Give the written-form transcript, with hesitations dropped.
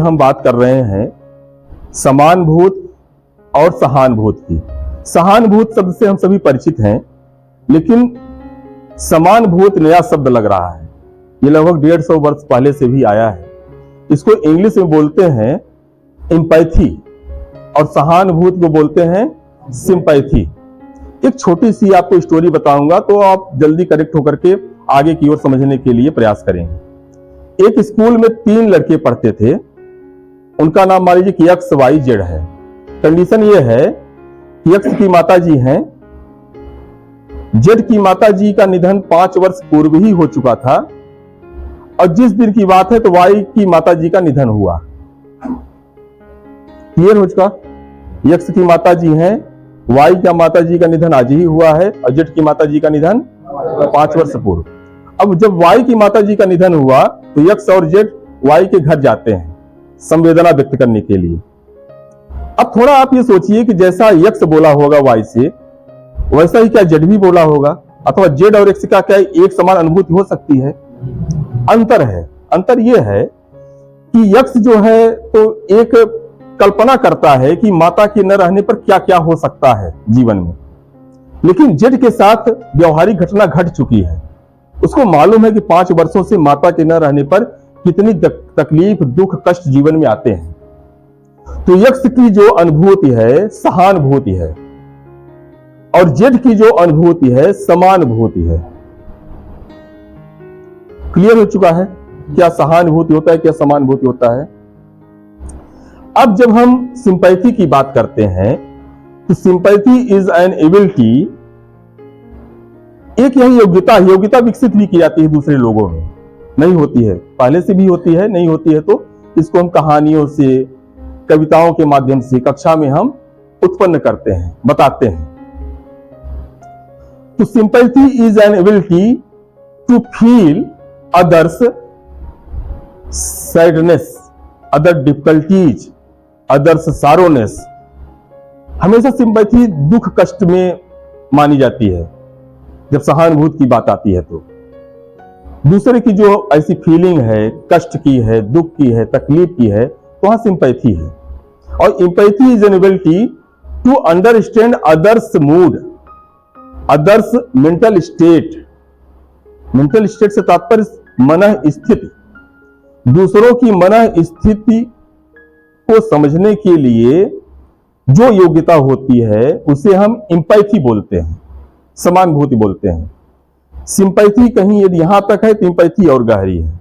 हम बात कर रहे हैं समानुभूत और सहानुभूत की। सहानुभूत शब्द से हम सभी परिचित हैं, लेकिन समानुभूत नया शब्द लग रहा है। ये लगभग 150 वर्ष पहले से भी आया है। इसको इंग्लिश में बोलते हैं एम्पैथी और सहानुभूति को बोलते हैं सिंपैथी। एक छोटी सी आपको स्टोरी बताऊंगा तो आप जल्दी करेक्ट होकर के आगे की ओर समझने के लिए प्रयास करेंगे। एक स्कूल में 3 लड़के पढ़ते थे। उनका नाम मान लीजिए कि एक्स वाई जेड है। कंडीशन ये है कि एक्स की माता जी हैं, जेड की माता जी का निधन 5 वर्ष पूर्व ही हो चुका था, और जिस दिन की बात है तो वाई की माता जी का निधन हुआ। क्लियर हो चुका? एक्स की माता जी हैं, वाई का माता जी का निधन आज ही हुआ है, और जेड की माता जी का निधन 5 वर्ष पूर्व। अब जब वाई की माता जी का निधन हुआ तो एक्स और जेड वाई के घर जाते हैं संवेदना व्यक्त करने के लिए। अब थोड़ा आप ये सोचिए कि जैसा एक्स बोला होगा वाई से, वैसा ही क्या जेड भी बोला होगा, अथवा जेड और एक्स का क्या एक समान अनुभूति हो सकती है? अंतर है। अंतर यह है कि एक्स जो है तो एक कल्पना करता है कि माता के न रहने पर क्या क्या हो सकता है जीवन में, लेकिन जेड के साथ व्यवहारिक घटना घट चुकी है। उसको मालूम है कि 5 वर्षों से माता के न रहने पर कितनी तकलीफ, दुख, कष्ट जीवन में आते हैं। तो एक्स की जो अनुभूति है सहानुभूति है, और जेड की जो अनुभूति है समानुभूति है। क्लियर हो चुका है? क्या सहानुभूति होता है, क्या समानुभूति होता है? अब जब हम सिंपैथी की बात करते हैं तो सिंपैथी इज एन एबिलिटी, एक यही योग्यता विकसित भी की जाती है दूसरे लोगों में। नहीं होती है, पहले से भी होती है, नहीं होती है तो इसको हम कहानियों से, कविताओं के माध्यम से कक्षा में हम उत्पन्न करते हैं, बताते हैं। तो sympathy is an ability to feel others sadness, other difficulties, others sorrowness. हमेशा सिंपैथी दुख कष्ट में मानी जाती है। जब सहानुभूति की बात आती है तो दूसरे की जो ऐसी फीलिंग है, कष्ट की है, दुख की है, तकलीफ की है, तो वहां सिंपैथी है। और empathy is an ability to understand others mood, others mental state. Mental state से तात्पर्य मनः स्थिति। दूसरों की मनः स्थिति को समझने के लिए जो योग्यता होती है उसे हम एम्पैथी बोलते हैं, समानुभूति बोलते हैं। सिंपैथी कहीं यदि यहां तक है तो एम्पैथी और गहरी है।